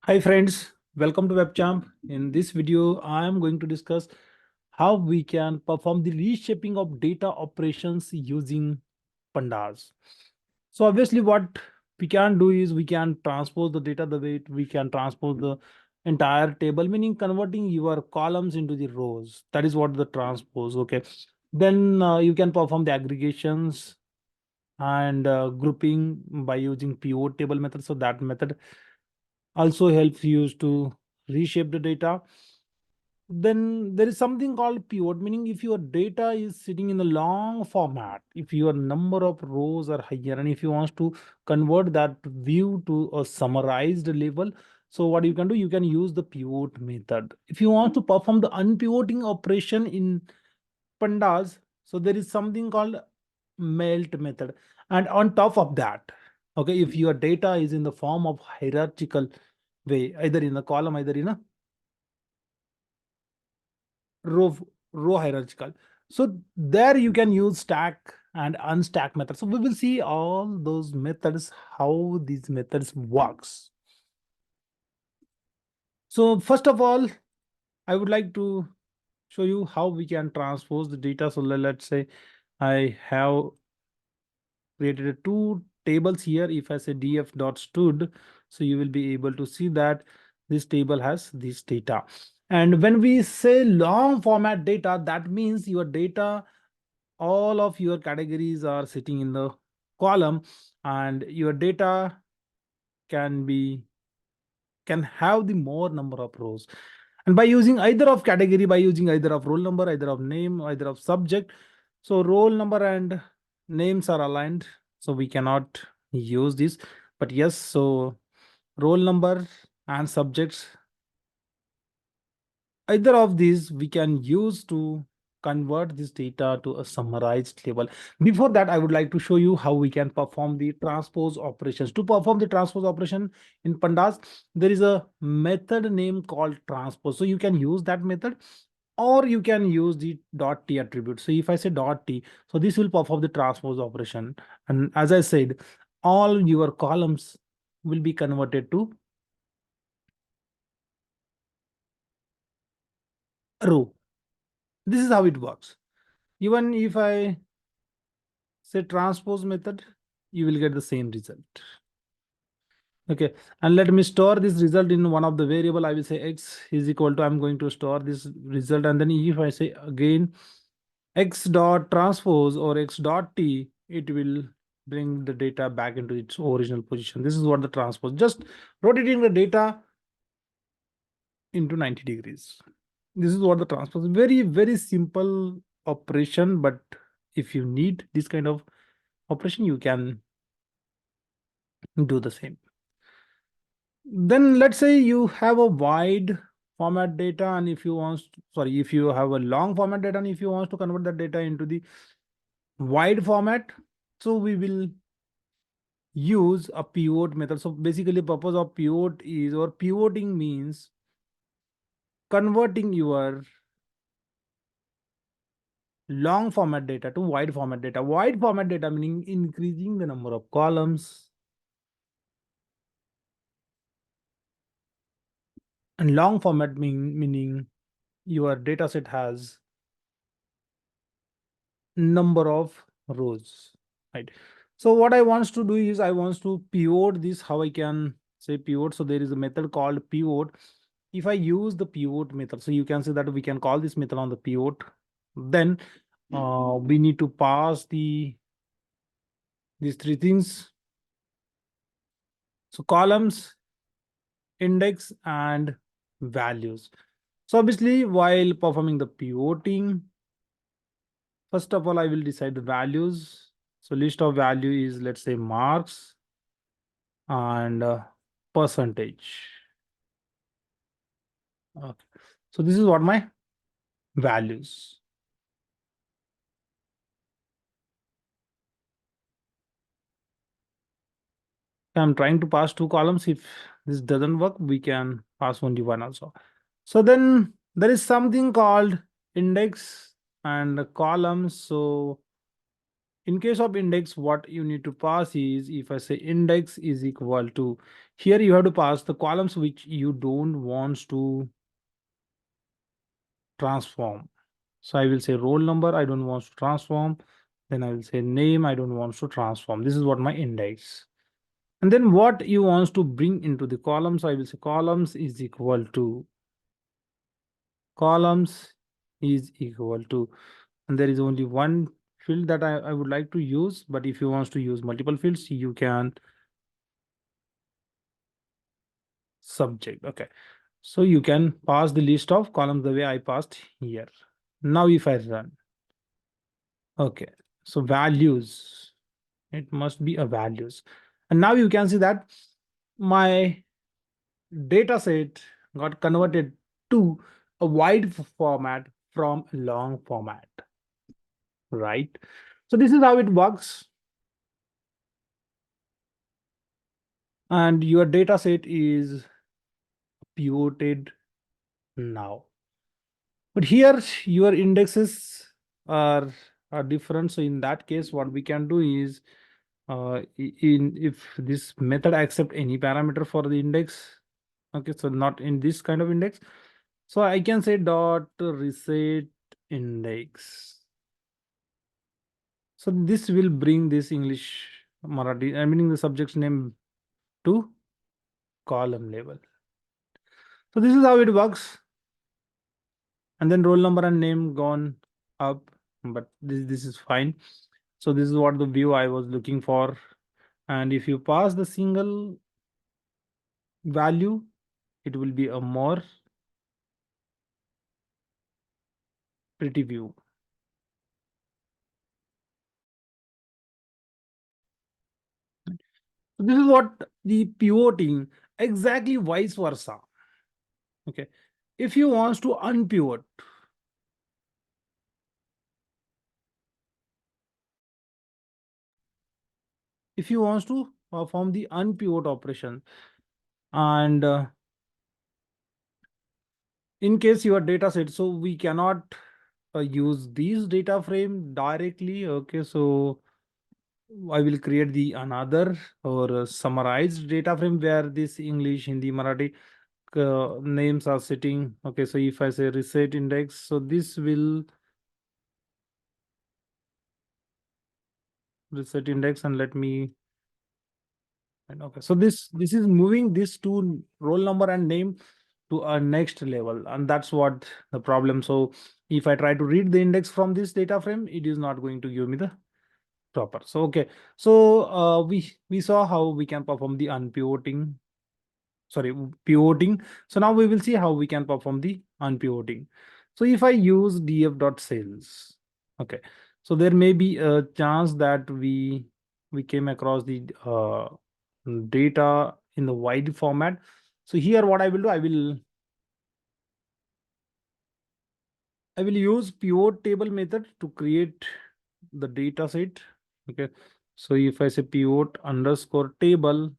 Hi friends, welcome to WebChamp. In this video, I am going to discuss how we can perform the reshaping of data operations using Pandas. So obviously what we can do is we can transpose the data the way we can transpose the entire table, meaning converting your columns into the rows. That is what the transpose, okay. Then you can perform the aggregations and grouping by using pivot table method. So that method also helps you to reshape the data. Then there is something called pivot, meaning if your data is sitting in a long format, if your number of rows are higher, and if you want to convert that view to a summarized level, so what you can do, you can use the pivot method. If you want to perform the unpivoting operation in Pandas, so there is something called melt method. And on top of that, okay, if your data is in the form of hierarchical way, either in a column, either in a row row hierarchical, so there you can use stack and unstack method. So we will see all those methods, how these methods works. So first of all, I would like to show you how we can transpose the data. So let's say I have created two tables here. If I say df.stud, so you will be able to see that this table has this data. And when we say long format data, that means your data, all of your categories are sitting in the column, and your data can be can have the more number of rows. And by using either of category, by using either of roll number, either of name, either of subject, so roll number and names are aligned, so we cannot use this. But yes, so roll number and subjects, either of these we can use to convert this data to a summarized table. Before that, I would like to show you how we can perform the transpose operations. To perform the transpose operation in Pandas, there is a method name called transpose. So you can use that method, or you can use the .t attribute. So if I say .t, so this will perform the transpose operation. And as I said, all your columns will be converted to row. This is how it works. Even if I say transpose method, you will get the same result. Okay, and let me store this result in one of the variable. I will say x is equal to, I'm going to store this result, and then if I say again x dot transpose or x dot t, it will bring the data back into its original position. This is what the transpose, just rotating the data into 90 degrees. This is what the transpose, very simple operation, but if you need this kind of operation, you can do the same. Then let's say you have a wide format data, and if you want, sorry, if you have a long format data, and if you want to convert that data into the wide format, so we will use a pivot method. So basically purpose of pivot is, or pivoting means converting your long format data to wide format data. Wide format data meaning increasing the number of columns, and long format meaning your data set has number of rows, right? So what I wants to do is I wants to pivot this. How I can say pivot? So there is a method called pivot. If I use the pivot method, so you can say that we can call this method on the pivot. Then we need to pass these three things. So columns, index, and values. So obviously while performing the pivoting, first of all, I will decide the values. So list of value is, let's say, marks and percentage. Okay. So this is what my values. I'm trying to pass two columns. If this doesn't work, we can pass only one also. So then there is something called index and columns. So In case of index, what you need to pass is, if I say index is equal to, here you have to pass the columns which you don't want to transform. So I will say roll number, I don't want to transform. Then I will say name, I don't want to transform. This is what my index. And then what you want to bring into the columns, I will say columns is equal to, columns is equal to, and there is only one field that I would like to use, but if you want to use multiple fields, you can subject. Okay. So you can pass the list of columns the way I passed here. Now if I run, okay, so values, it must be a values. And now you can see that my data set got converted to a wide format from a long format, right? So this is how it works. And your data set is pivoted now. But here your indexes are, are different. So in that case, what we can do is, in if this method accept any parameter for the index, okay, so not in this kind of index. So I can say dot reset index. So this will bring this English Marathi, I meaning the subject's name to column level. So this is how it works. And then roll number and name gone up, but this is fine. So this is what the view I was looking for. And if you pass the single value, it will be a more pretty view. So this is what the pivoting, exactly vice versa. Okay. If you want to unpivot, if you want to perform the unpivot operation, and in case your data set, so we cannot use these data frame directly. Okay, so I will create the another or summarized data frame where this English, Hindi, Marathi names are sitting. Okay, so if I say reset index, so this will reset index, and let me, and okay, so this is moving this to roll number and name to a next level, and that's what the problem. So if I try to read the index from this data frame, it is not going to give me the proper. So okay, so we saw how we can perform the unpivoting, sorry, pivoting. So now we will see how we can perform the unpivoting. So if I use df.sales, okay, so there may be a chance that we came across the data in the wide format. So here what I will do, I will use pivot table method to create the data set. Okay, so if I say pivot underscore table,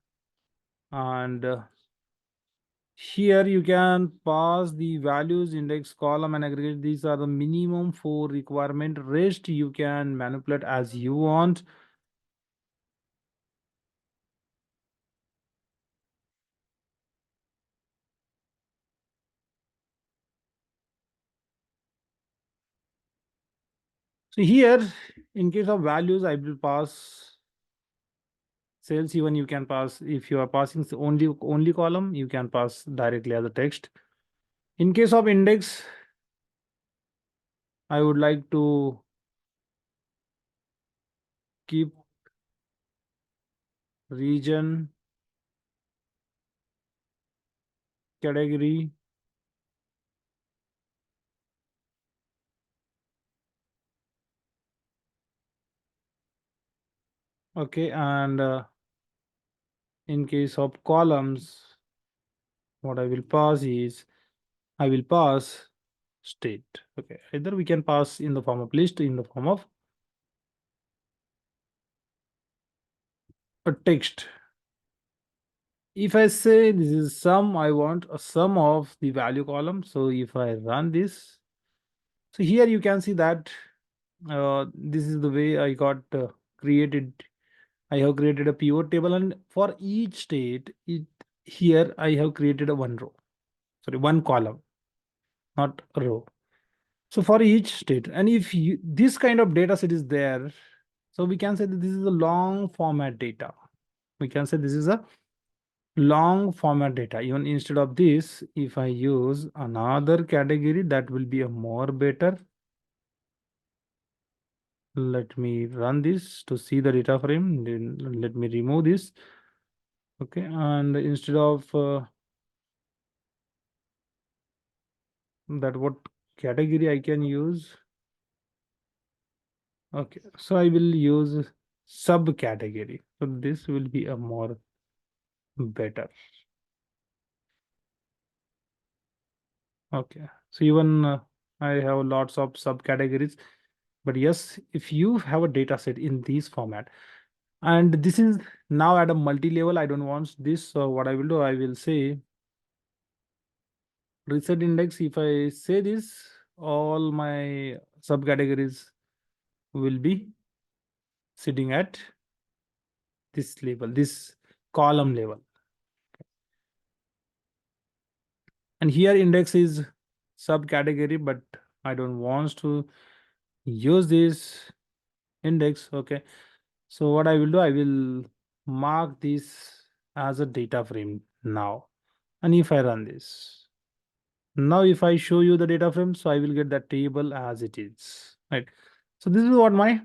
and here you can pass the values, index, column, and aggregate. These are the minimum 4 requirement. Rest you can manipulate as you want. So here, in case of values, I will pass sales. Even you can pass, if you are passing only column, you can pass directly as a text. In case of index, I would like to keep region, category, okay, and in case of columns, what I will pass is, I will pass state. Okay, either we can pass in the form of list, in the form of a text. If I say this is sum, I want a sum of the value column. So if I run this, so here you can see that This is the way I got created. I have created a pivot table, and for each state, here I have created a one row. Sorry, one column, not a row. So for each state, and if this kind of data set is there, so we can say that this is a long format data. We can say this is a long format data. Even instead of this, if I use another category, that will be a more better. Let me run this to see the data frame. Then let me remove this. Okay, and instead of that, what category I can use? Okay, so I will use subcategory. So this will be a more better. Okay, so even I have lots of subcategories, but yes, if you have a data set in this format, and this is now at a multi-level, I don't want this. So what I will do, I will say reset index. If I say this, all my subcategories will be sitting at this level, this column level. And here index is subcategory, but I don't want to use this index. Okay, so what I will do, I will mark this as a data frame now. And if I run this, now if I show you the data frame, so I will get that table as it is, right? So this is what my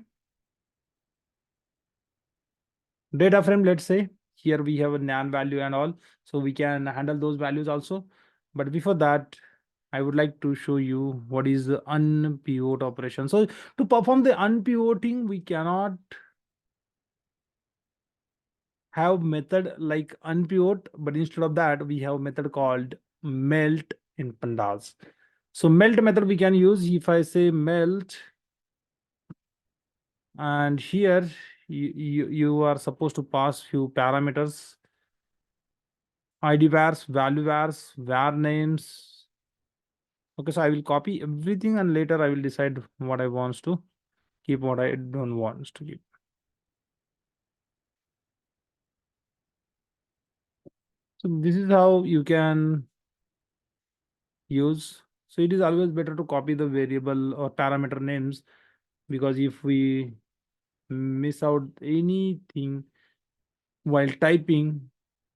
data frame, let's say. Here we have a nan value and all, so we can handle those values also. But before that, I would like to show you what is the unpivot operation. So to perform the unpivoting, we cannot have method like unpivot, but instead of that, we have method called melt in pandas. So melt method we can use. If I say melt, and here you are supposed to pass few parameters, id vars, value vars, var names. Okay, so I will copy everything, and later I will decide what I want to keep, what I don't want to keep. So this is how you can use. So it is always better to copy the variable or parameter names, because if we miss out anything while typing,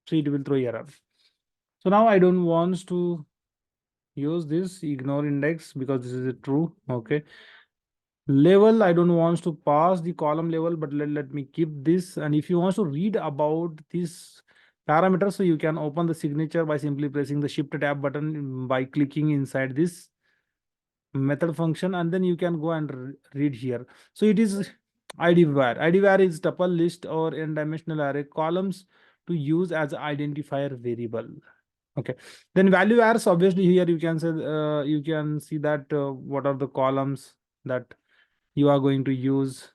so it will throw error. So now I don't want to use this ignore index because this is a true. Okay, level, I don't want to pass the column level, but let me keep this. And if you want to read about this parameter, so you can open the signature by simply pressing the shift tab button by clicking inside this method function, and then you can go and read here. So it is id var. Id var is tuple list or n-dimensional array columns to use as identifier variable. Okay, then value vars, obviously here you can say you can see that what are the columns that you are going to use.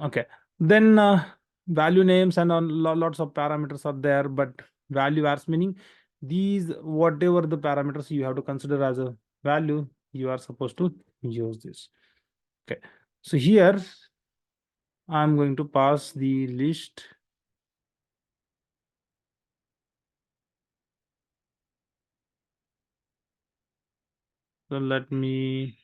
Okay, then value names and lots of parameters are there, but value vars meaning these whatever the parameters you have to consider as a value, you are supposed to use this. Okay, so here I'm going to pass the list. So let me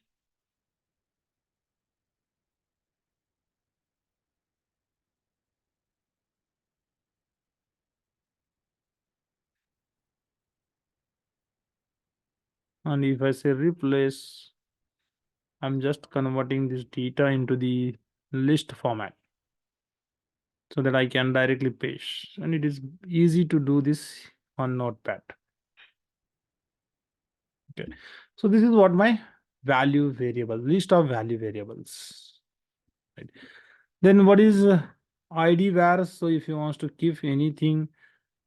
and if I say replace, I'm just converting this data into the list format so that I can directly paste, and it is easy to do this on Notepad. Okay, so this is what my value variable, list of value variables, right? Then what is id var? So if you want to keep anything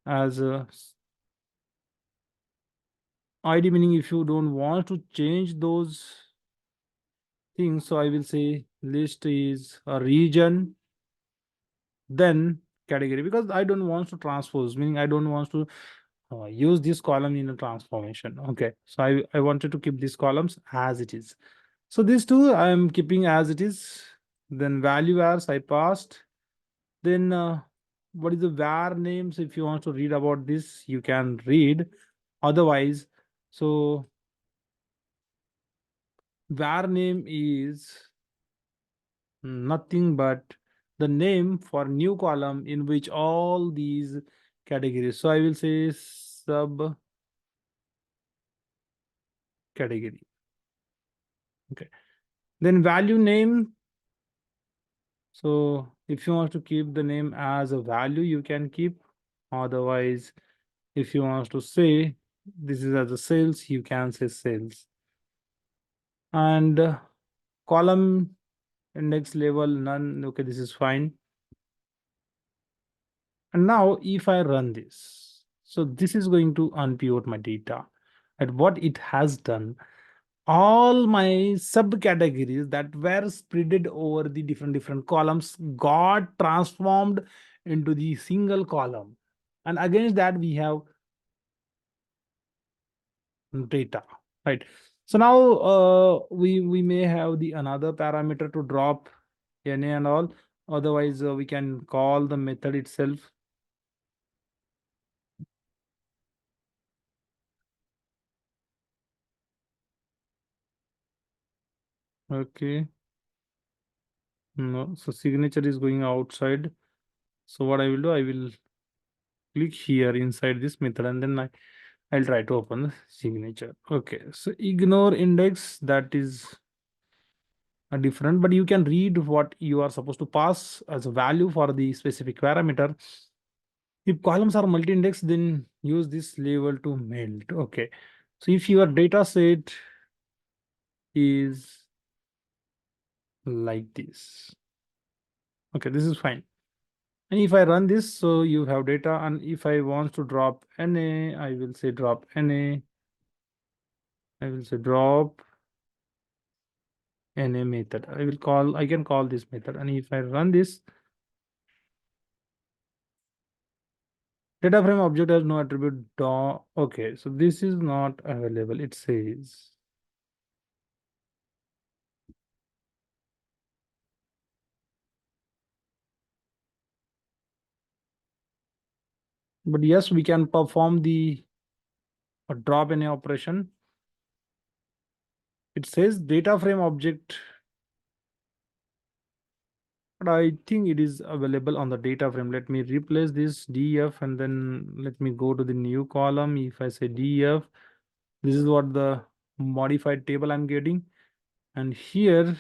as a id, meaning if you don't want to change those things, so I will say list is a region, then category, because I don't want to transpose, meaning I don't want to use this column in a transformation. Okay, so I wanted to keep these columns as it is. So these two I am keeping as it is. Then value as I passed. Then what is the var names? If you want to read about this, you can read. Otherwise, so var name is nothing but the name for new column in which all these categories. So I will say sub category. Okay. Then value name. So if you want to keep the name as a value, you can keep. Otherwise, if you want to say this is as a sales, you can say sales. And column index level none. Okay, this is fine. And now if I run this, so this is going to unpivot my data. And what it has done, all my subcategories that were spreaded over the different columns got transformed into the single column. And against that, we have data, right? So now we may have the another parameter to drop NA and all. Otherwise, we can call the method itself. Okay. No, so signature is going outside. So what I will do, I will click here inside this method and then I'll try to open the signature. Okay, so ignore index, that is a different, but you can read what you are supposed to pass as a value for the specific parameter. If columns are multi-index, then use this label to melt. Okay, so if your data set is like this, okay, this is fine. And if I run this, so you have data, and if I want to drop NA, I will say drop NA. I will say drop NA method. I can call this method. And if I run this, data frame object has no attribute. Okay, so this is not available. It says. But yes, we can perform the drop NA operation. It says data frame object, but I think it is available on the data frame. Let me replace this def and then let me go to the new column. If I say def, this is what the modified table I'm getting. And here,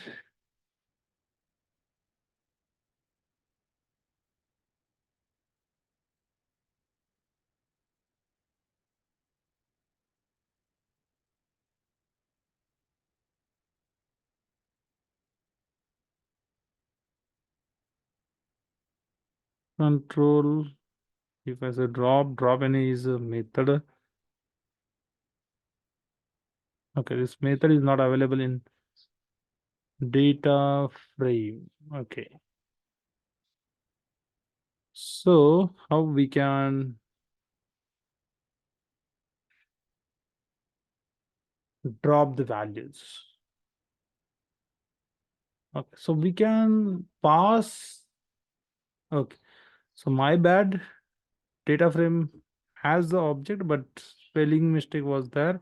control, if I say drop any is a method. Okay, this method is not available in data frame. Okay. So how we can drop the values? Okay, so we can pass. Okay, so my bad. Data frame has the object, but spelling mistake was there.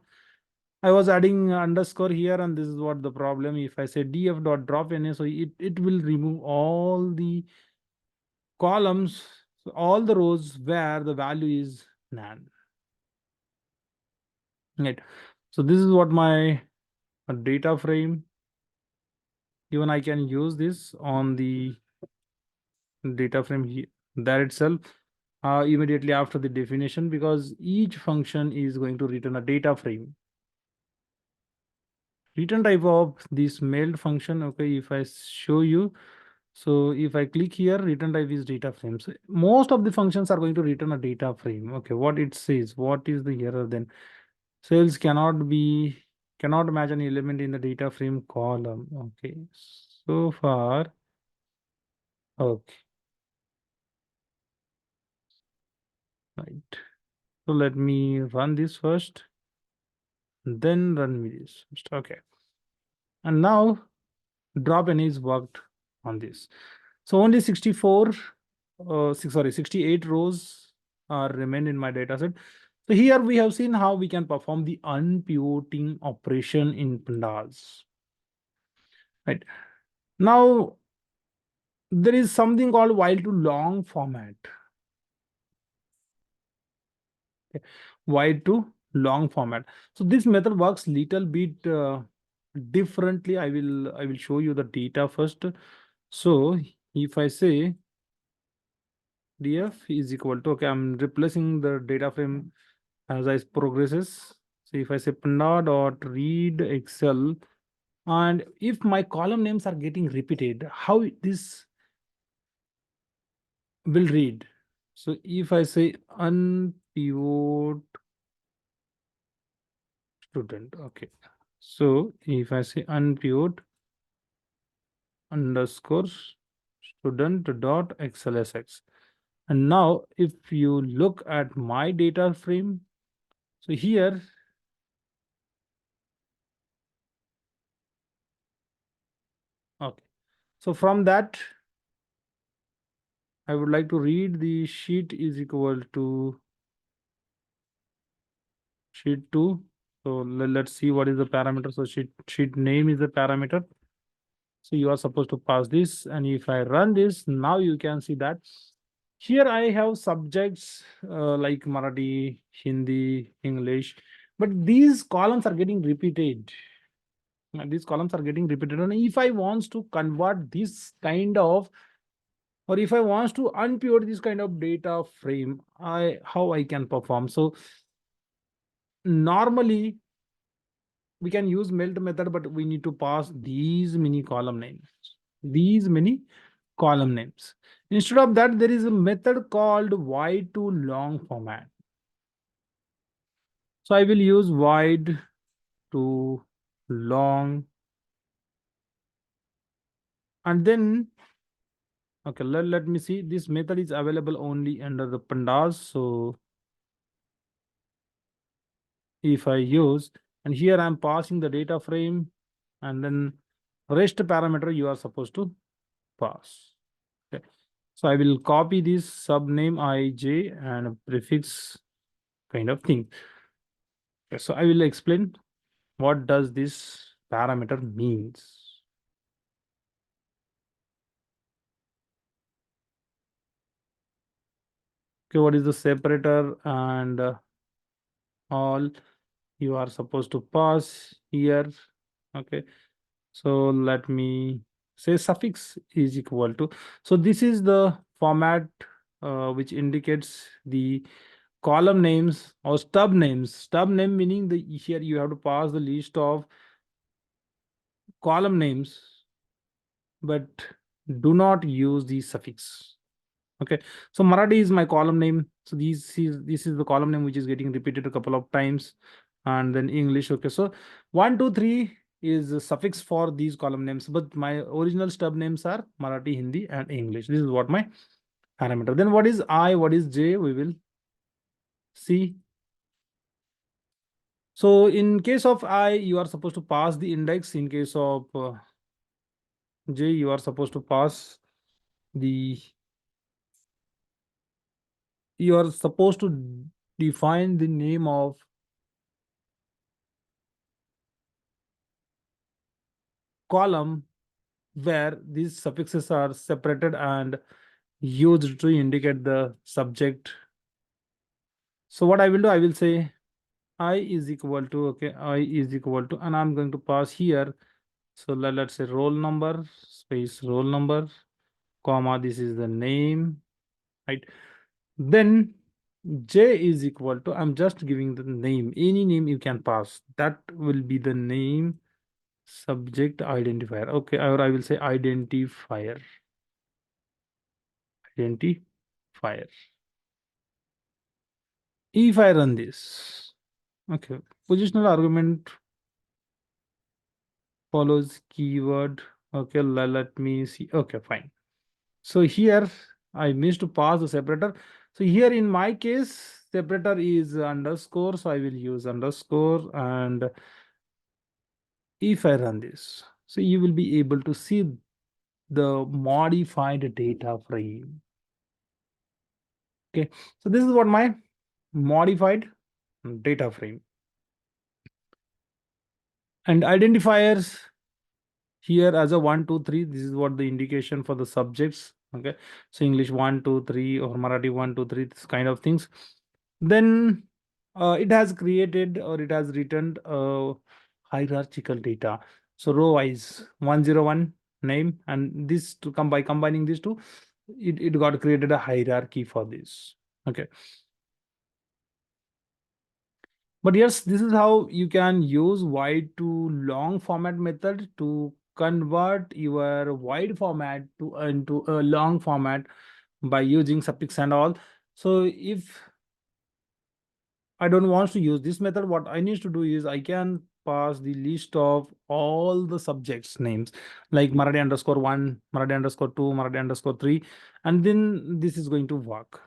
I was adding underscore here, and this is what the problem. If I say df dot drop NA, so it will remove all the columns, so all the rows where the value is nan. Right. So this is what my data frame. Even I can use this on the data frame here, there itself, immediately after the definition, because each function is going to return a data frame. Return type of this mailed function. Okay, if I show you, so if I click here, return type is data frame. So most of the functions are going to return a data frame. Okay, what it says, what is the error then? Sales cannot match an element in the data frame column. Okay, so far, okay, right. So let me run this first, then run me this first. Okay. And now drop n is worked on this. So only 64, 68 rows are remain in my data set. So here we have seen how we can perform the unpivoting operation in Pandas. Right. Now there is something called while to long format. Okay. While to long format. So this method works little bit differently. I will show you the data first. So if I say df is equal to, okay, I'm replacing the data frame as I progresses. So if I say panda dot read excel, and if my column names are getting repeated, how this will read? So if I say unpivot student, okay. So if I say unpivot underscore student dot xlsx, and now if you look at my data frame, so here, okay, so from that I would like to read the sheet is equal to sheet 2. So let's see what is the parameter. So sheet name is the parameter. So you are supposed to pass this, and if I run this, now you can see that here I have subjects like Marathi, Hindi, English, but these columns are getting repeated. These columns are getting repeated, and if I want to convert this kind of, or if I want to unpivot this kind of data frame, how I can perform. So normally we can use melt method, but we need to pass these many column names. These many column names. Instead of that, there is a method called wide to long format. So I will use wide to long, and then, okay, let me see. This method is available only under the pandas. So if I use, and here I'm passing the data frame, and then rest parameter you are supposed to pass. Okay. So I will copy this subname ij and a prefix kind of thing. Okay, so I will explain what does this parameter means. Okay, what is the separator and all you are supposed to pass here. Okay, so let me say suffix is equal to, so this is the format which indicates the column names or stub names. Stub name meaning the here you have to pass the list of column names, but do not use the suffix. Okay, so Marathi is my column name. So this is the column name which is getting repeated a couple of times, and then English. Okay, so 1, 2, 3 is a suffix for these column names, but my original stub names are Marathi, Hindi, and English. This is what my parameter. Then what is I, what is J? We will see. So in case of I, you are supposed to pass the index. In case of J, you are supposed to pass the, you are supposed to define the name of column where these suffixes are separated and used to indicate the subject. So what I will do, I will say I is equal to, okay, I is equal to, and I'm going to pass here. So let's say roll number, space roll number, comma, this is the name, right? Then J is equal to, I'm just giving the name, any name you can pass. That will be the name subject identifier. Okay, or I will say identifier. Identifier. If I run this, okay, positional argument follows keyword. Okay, let me see. Okay, fine. So here I missed to pass the separator. So here in my case, separator is underscore, so I will use underscore. And if I run this, so you will be able to see the modified data frame. Okay, so this is what my modified data frame. And identifiers here as a 1 2 3, this is what the indication for the subjects. Okay, so English 1 2 3 or Marathi 1 2 3, this kind of things. Then it has created, or it has written hierarchical data. So row wise 101 name, and this to come by combining these two, it got created a hierarchy for this. Okay, but yes, this is how you can use wide to long format method to convert your wide format to into a long format by using suffix and all. So if I don't want to use this method, what I need to do is I can pass the list of all the subjects names, like Marathi underscore 1, Marathi underscore 2, Marathi underscore 3, and then this is going to work.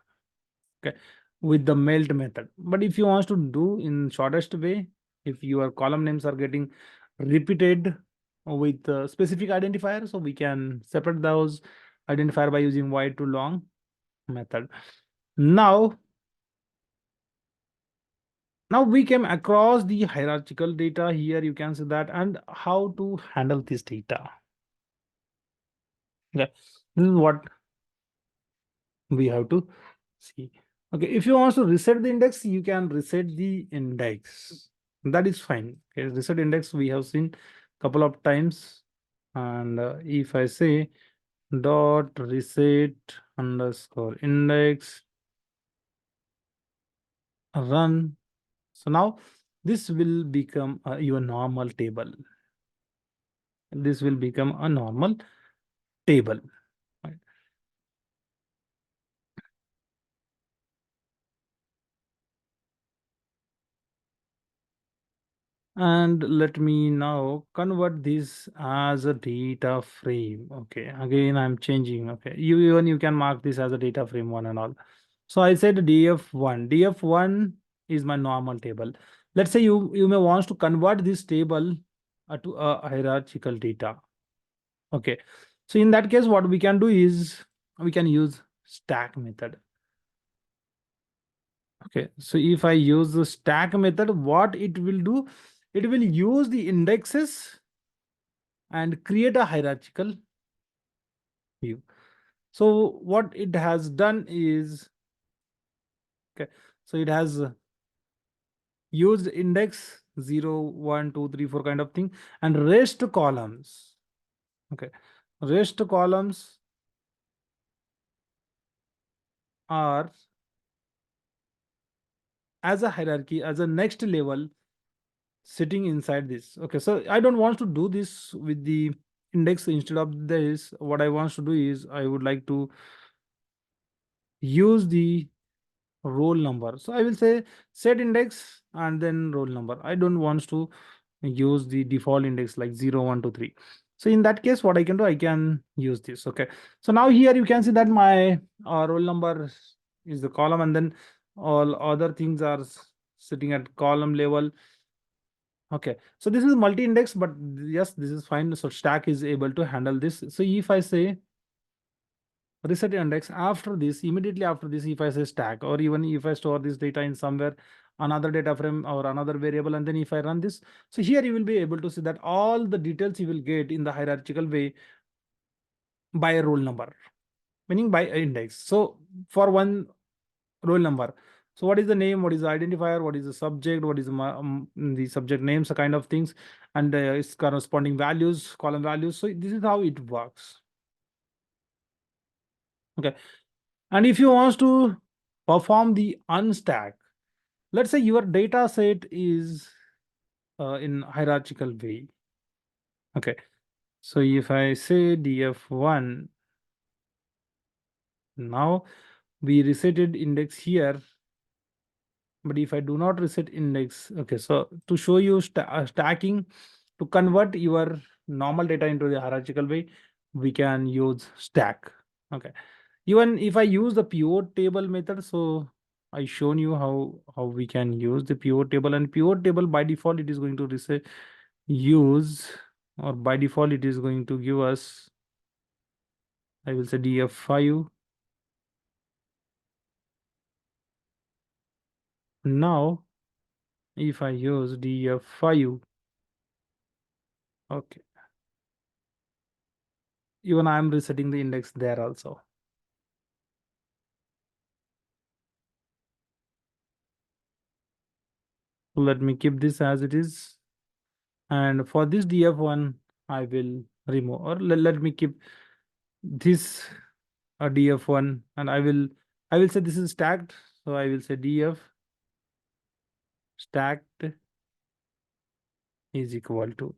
Okay, with the melt method. But if you want to do in shortest way, if your column names are getting repeated with specific identifier, so we can separate those identifier by using wide to long method. Now we came across the hierarchical data here. You can see that, and how to handle this data. Yeah, this is what we have to see. Okay, if you want to reset the index, you can reset the index. That is fine. Okay, reset index we have seen couple of times. And if I say dot reset underscore index run, so now this will become your normal table. This will become a normal table. Right? And let me now convert this as a data frame. Okay, again I'm changing. Okay, you can mark this as a data frame one and all. So I said df1. Df1 is my normal table. Let's say you may want to convert this table to a hierarchical data. Okay, so in that case, what we can do is we can use stack method. Okay, so if I use the stack method, what it will do, it will use the indexes and create a hierarchical view. So what it has done is, okay, so it has used index 0 1 2 3 4 kind of thing, and rest columns. Okay, rest columns are as a hierarchy, as a next level sitting inside this. Okay, so I don't want to do this with the index. Instead of this, what I want to do is I would like to use the roll number. So I will say set index and then roll number. I don't want to use the default index like 0 1 2 3. So in that case, what I can do, I can use this. Okay, so now here you can see that my roll number is the column, and then all other things are sitting at column level. Okay, so this is multi-index, but yes, this is fine. So stack is able to handle this. So if I say reset index after this, immediately after this, if I say stack, or even if I store this data in somewhere, another data frame or another variable, and then if I run this, so here you will be able to see that all the details you will get in the hierarchical way by a roll number, meaning by index. So for one roll number, so what is the name, what is the identifier, what is the subject, what is the subject names, the kind of things, and its corresponding values, column values. So this is how it works. Okay, and if you want to perform the unstack, let's say your data set is in hierarchical way. Okay, so if I say df1, now we resetted index here. But if I do not reset index, okay, so to show you stacking, to convert your normal data into the hierarchical way, we can use stack. Okay, even if I use the pivot table method, so I shown you how we can use the pivot table, and pivot table by default it is going to use, or by default it is going to give us, I will say df5. Now if I use df5, okay, even I am resetting the index there also. So let me keep this as it is, and for this df1 I will remove, or let me keep this a df1, and I will say this is stacked, so I will say df stacked is equal to,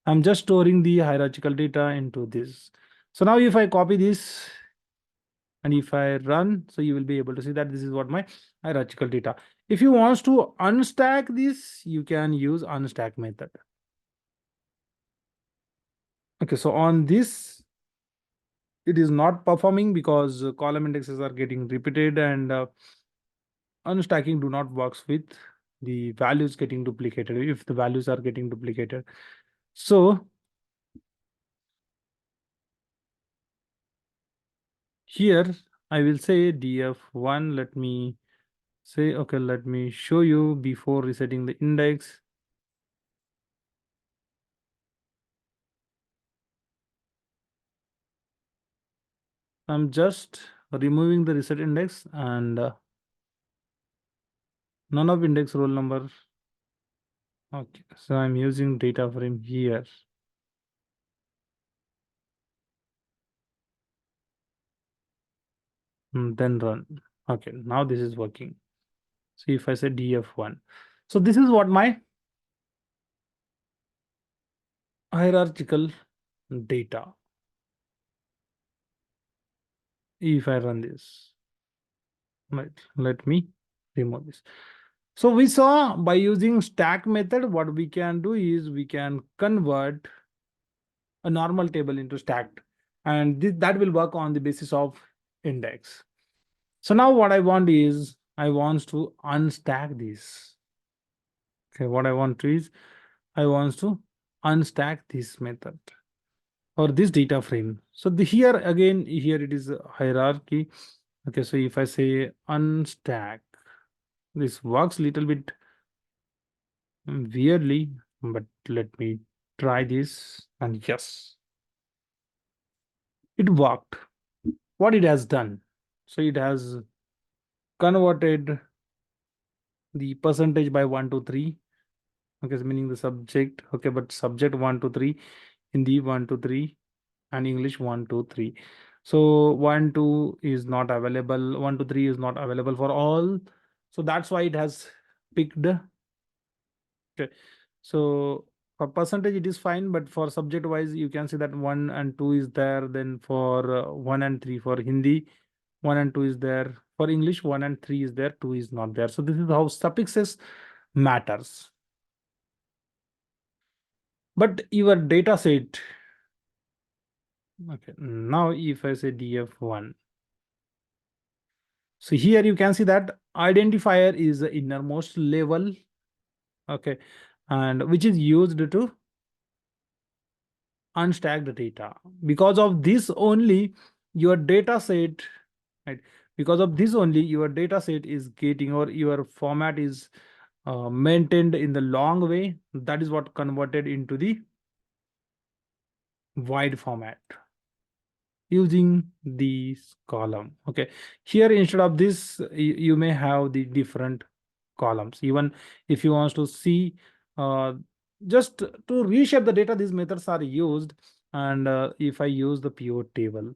I'm just storing the hierarchical data into this. So now if I copy this and if I run, so you will be able to see that this is what my hierarchical data. If you want to unstack this, you can use unstack method. Okay, so on this, it is not performing because column indexes are getting repeated, and unstacking do not works with the values getting duplicated if the values are getting duplicated. So here I will say df1, let me say, okay, let me show you before resetting the index. I'm just removing the reset index, and none of index roll number. Okay, so I'm using data frame here. Then run. Okay, now this is working. So if I say df1, so this is what my hierarchical data. If I run this, right, let me remove this. So we saw by using stack method, what we can do is we can convert a normal table into stacked, and that will work on the basis of index. So now what I want is I want to unstack this. Okay, what I want to is I want to unstack this method or this data frame. So here again, here it is a hierarchy. Okay, so if I say unstack, this works a little bit weirdly, but let me try this, and yes, it worked. What it has done, so it has converted the percentage by 1 to 3. Okay, so meaning the subject, okay, but subject 1 to 3, Hindi 1 to 3, and English 1 to 3. So 1 2 is not available, 1 to 3 is not available for all, so that's why it has picked. Okay, so for percentage it is fine, but for subject wise you can see that 1 and 2 is there. Then for 1 and 3 for Hindi, 1 and 2 is there. For English, 1 and 3 is there, 2 is not there. So this is how suffixes matters. But your data set, okay, now if I say df1, so here you can see that identifier is the innermost level, okay, and which is used to unstack the data. Because of this only your data set, right, because of this only your data set is getting, or your format is maintained in the long way. That is what converted into the wide format using this column. Okay, here instead of this you may have the different columns. Even if you want to see just to reshape the data, these methods are used. And if I use the pivot table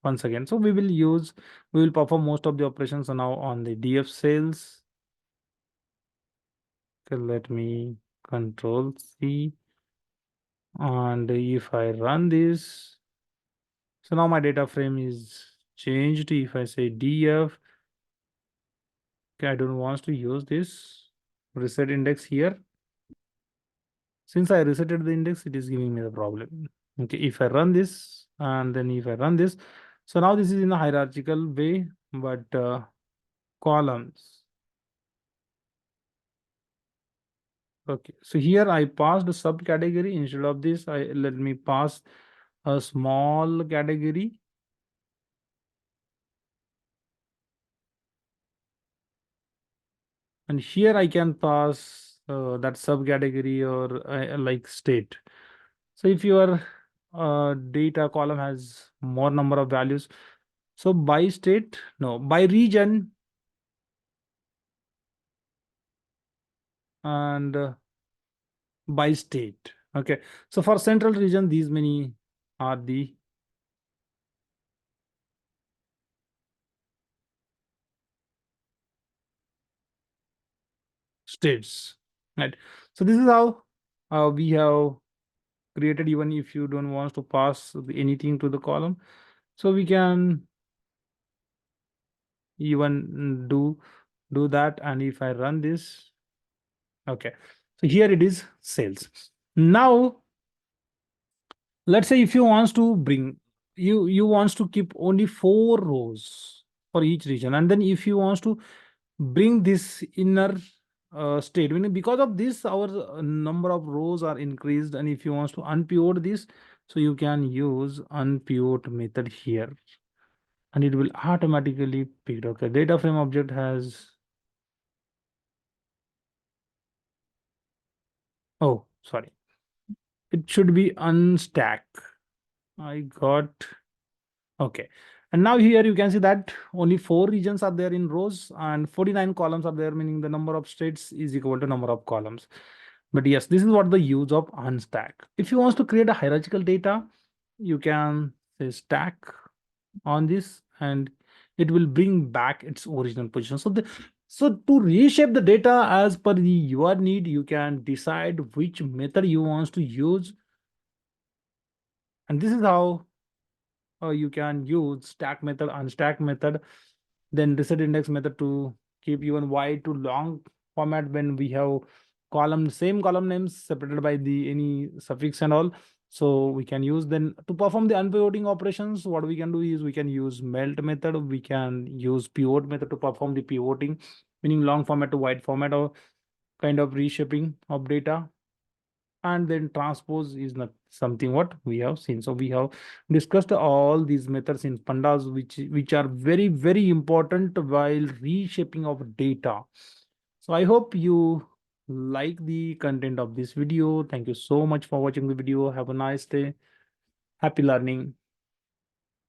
once again, so we will perform most of the operations now on the df cells. Okay, let me control C, and if I run this, so now my data frame is changed. If I say df, okay, I don't want to use this reset index here. Since I resetted the index, it is giving me the problem. Okay, if I run this, and then if I run this, so now this is in a hierarchical way, but columns. Okay, so here I passed a subcategory. Instead of this, I let me pass a small category. And here I can pass that subcategory or like state. So if your data column has more number of values, so by state, no, by region, and by state. Okay, so for central region, these many are the states, right? So this is how we have created. Even if you don't want to pass anything to the column, so we can even do that. And if I run this, okay, so here it is sales. Now let's say if you wants to bring, you wants to keep only 4 rows for each region, and then if you wants to bring this inner state, meaning because of this our number of rows are increased, and if you wants to unpivot this, so you can use unpivot method here, and it will automatically pick. Okay, data frame object has, oh sorry, it should be unstack. I got, okay. And now here you can see that only 4 regions are there in rows and 49 columns are there, meaning the number of states is equal to number of columns. But yes, this is what the use of unstack. If you want to create a hierarchical data, you can say stack on this and it will bring back its original position. So to reshape the data as per your need, you can decide which method you want to use. And this is how you can use stack method, unstack method, then reset index method to keep even wide to long format when we have column, same column names separated by the any suffix and all. So we can use, then to perform the unpivoting operations, what we can do is we can use melt method, we can use pivot method to perform the pivoting, meaning long format to wide format, or kind of reshaping of data. And then transpose is not something what we have seen. So we have discussed all these methods in pandas, which are very very important while reshaping of data. So I hope you like the content of this video. Thank you so much for watching the video. Have a nice day. Happy learning.